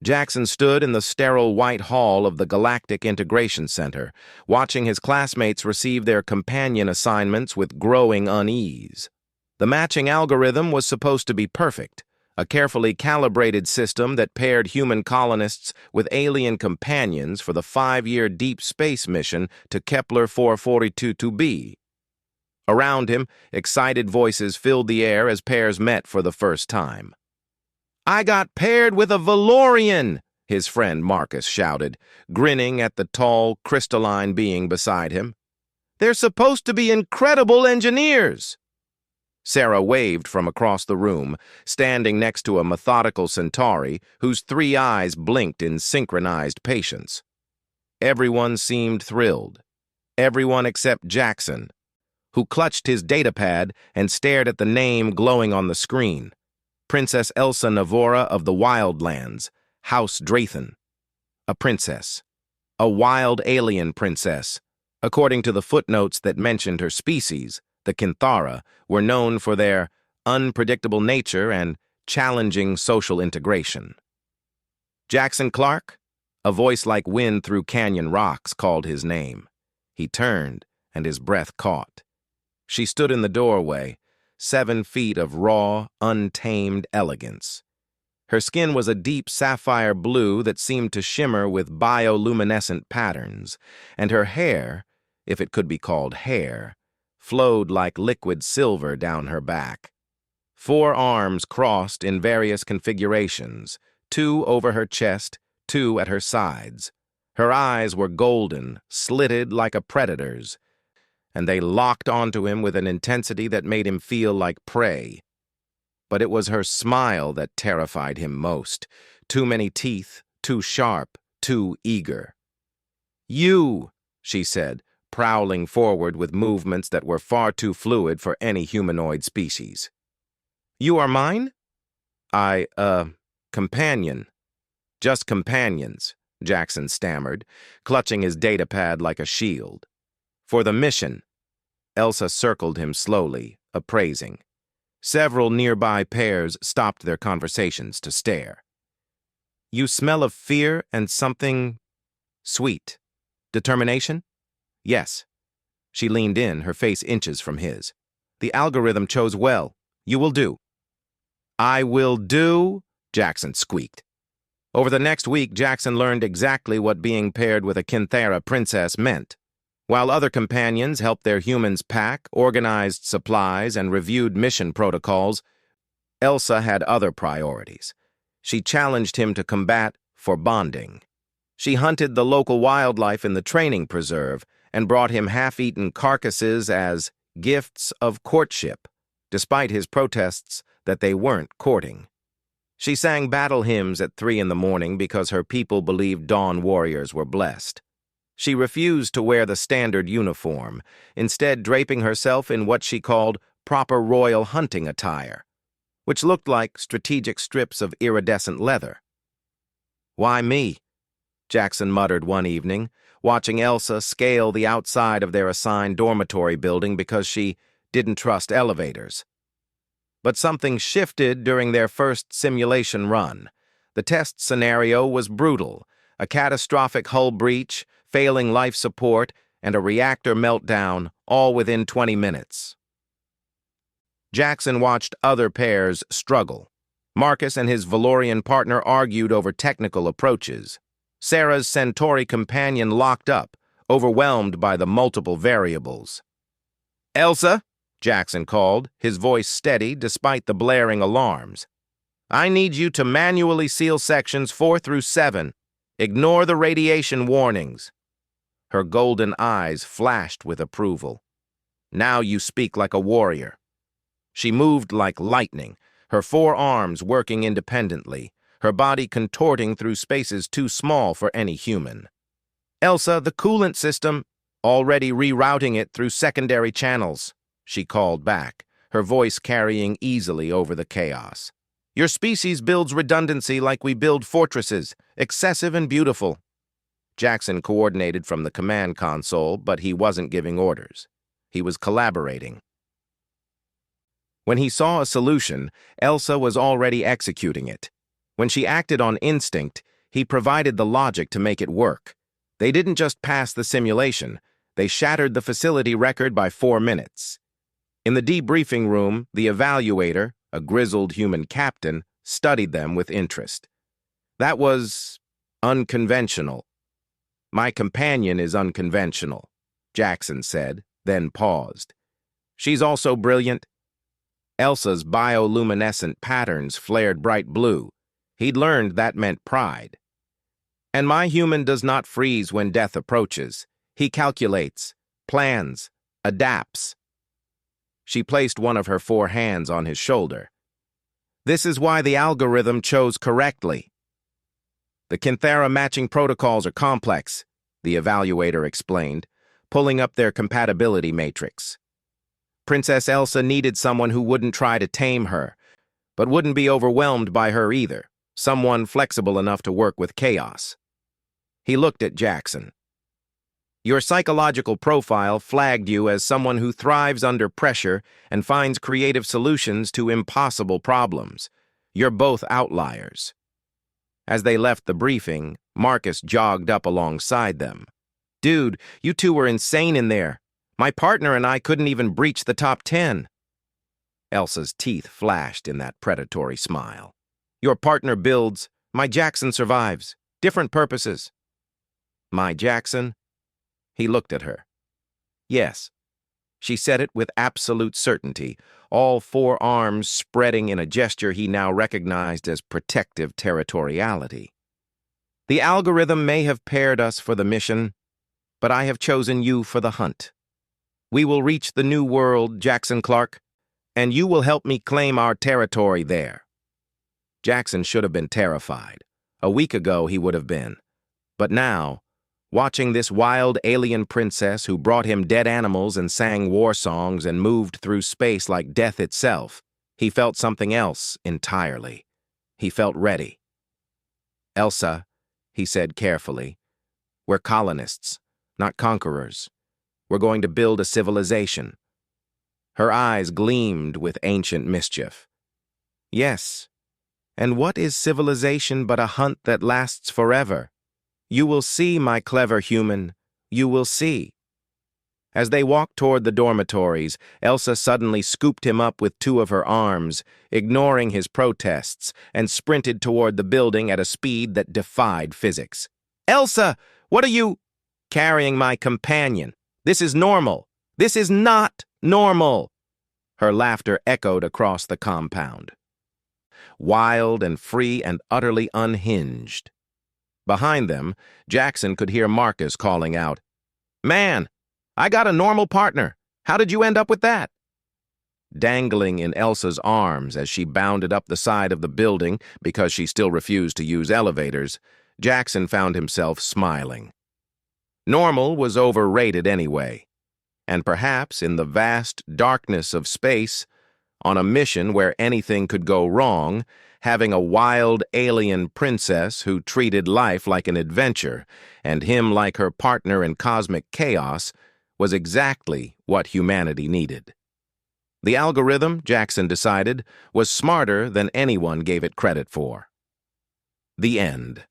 Jackson stood in the sterile white hall of the Galactic Integration Center, watching his classmates receive their companion assignments with growing unease. The matching algorithm was supposed to be perfect, a carefully calibrated system that paired human colonists with alien companions for the 5-year deep space mission to Kepler 442b. Around him, excited voices filled the air as pairs met for the first time. "I got paired with a Valorian!" his friend Marcus shouted, grinning at the tall, crystalline being beside him. "They're supposed to be incredible engineers!" Sarah waved from across the room, standing next to a methodical Centauri whose 3 eyes blinked in synchronized patience. Everyone seemed thrilled. Everyone except Jackson, who clutched his datapad and stared at the name glowing on the screen. Princess Elsa Navora of the Wildlands, House Drayton. A princess. A wild alien princess. According to the footnotes that mentioned her species, the Kinthara were known for their unpredictable nature and challenging social integration. Jackson Clark? A voice like wind through canyon rocks called his name. He turned, and his breath caught. She stood in the doorway, 7 feet of raw, untamed elegance. Her skin was a deep sapphire blue that seemed to shimmer with bioluminescent patterns, and her hair, if it could be called hair, flowed like liquid silver down her back. 4 arms crossed in various configurations, 2 over her chest, 2 at her sides. Her eyes were golden, slitted like a predator's, and they locked onto him with an intensity that made him feel like prey. But it was her smile that terrified him most. Too many teeth, too sharp, too eager. "You," she said, prowling forward with movements that were far too fluid for any humanoid species. "You are mine?" Companion. Just companions," Jackson stammered, clutching his datapad like a shield. "For the mission." Elsa circled him slowly, appraising. Several nearby pairs stopped their conversations to stare. "You smell of fear and something sweet. Determination?" "Yes." She leaned in, her face inches from his. "The algorithm chose well. You will do." "I will do," Jackson squeaked. Over the next week, Jackson learned exactly what being paired with a Kinthara princess meant. While other companions helped their humans pack, organized supplies, and reviewed mission protocols, Elsa had other priorities. She challenged him to combat for bonding. She hunted the local wildlife in the training preserve and brought him half-eaten carcasses as gifts of courtship, despite his protests that they weren't courting. She sang battle hymns at 3 in the morning because her people believed Dawn warriors were blessed. She refused to wear the standard uniform, instead draping herself in what she called proper royal hunting attire, which looked like strategic strips of iridescent leather. "Why me?" Jackson muttered one evening, watching Elsa scale the outside of their assigned dormitory building because she didn't trust elevators. But something shifted during their first simulation run. The test scenario was brutal: a catastrophic hull breach, failing life support, and a reactor meltdown, all within 20 minutes. Jackson watched other pairs struggle. Marcus and his Valorian partner argued over technical approaches. Sarah's Centauri companion locked up, overwhelmed by the multiple variables. "Elsa," Jackson called, his voice steady despite the blaring alarms. "I need you to manually seal sections 4 through 7. Ignore the radiation warnings." Her golden eyes flashed with approval. "Now you speak like a warrior." She moved like lightning, her 4 arms working independently, her body contorting through spaces too small for any human. "Elsa, the coolant system, already rerouting it through secondary channels," she called back, her voice carrying easily over the chaos. "Your species builds redundancy like we build fortresses, excessive and beautiful." Jackson coordinated from the command console, but he wasn't giving orders. He was collaborating. When he saw a solution, Elsa was already executing it. When she acted on instinct, he provided the logic to make it work. They didn't just pass the simulation, they shattered the facility record by 4 minutes. In the debriefing room, the evaluator, a grizzled human captain, studied them with interest. That was unconventional. My companion is unconventional, Jackson said, then paused. She's also brilliant. Elsa's bioluminescent patterns flared bright blue. He'd learned that meant pride. And my human does not freeze when death approaches. He calculates, plans, adapts. She placed one of her 4 hands on his shoulder. This is why the algorithm chose correctly. The Kinthera matching protocols are complex, the evaluator explained, pulling up their compatibility matrix. Princess Elsa needed someone who wouldn't try to tame her, but wouldn't be overwhelmed by her either, someone flexible enough to work with chaos. He looked at Jackson. Your psychological profile flagged you as someone who thrives under pressure and finds creative solutions to impossible problems. You're both outliers. As they left the briefing, Marcus jogged up alongside them. Dude, you two were insane in there. My partner and I couldn't even breach the top 10. Elsa's teeth flashed in that predatory smile. Your partner builds, my Jackson survives. Different purposes. My Jackson? He looked at her. Yes. She said it with absolute certainty, all 4 arms spreading in a gesture he now recognized as protective territoriality. The algorithm may have paired us for the mission, but I have chosen you for the hunt. We will reach the new world, Jackson Clark, and you will help me claim our territory there. Jackson should have been terrified. A week ago he would have been. But now, watching this wild alien princess who brought him dead animals and sang war songs and moved through space like death itself, he felt something else entirely. He felt ready. Elsa, he said carefully, we're colonists, not conquerors. We're going to build a civilization. Her eyes gleamed with ancient mischief. Yes, and what is civilization but a hunt that lasts forever? You will see, my clever human, you will see. As they walked toward the dormitories, Elsa suddenly scooped him up with 2 of her arms, ignoring his protests, and sprinted toward the building at a speed that defied physics. Elsa, what are you? Carrying my companion. This is normal. This is not normal. Her laughter echoed across the compound. Wild and free and utterly unhinged. Behind them, Jackson could hear Marcus calling out, Man, I got a normal partner. How did you end up with that? Dangling in Elsa's arms as she bounded up the side of the building because she still refused to use elevators, Jackson found himself smiling. Normal was overrated anyway, and perhaps in the vast darkness of space, on a mission where anything could go wrong, having a wild alien princess who treated life like an adventure and him like her partner in cosmic chaos was exactly what humanity needed. The algorithm, Jackson decided, was smarter than anyone gave it credit for. The end.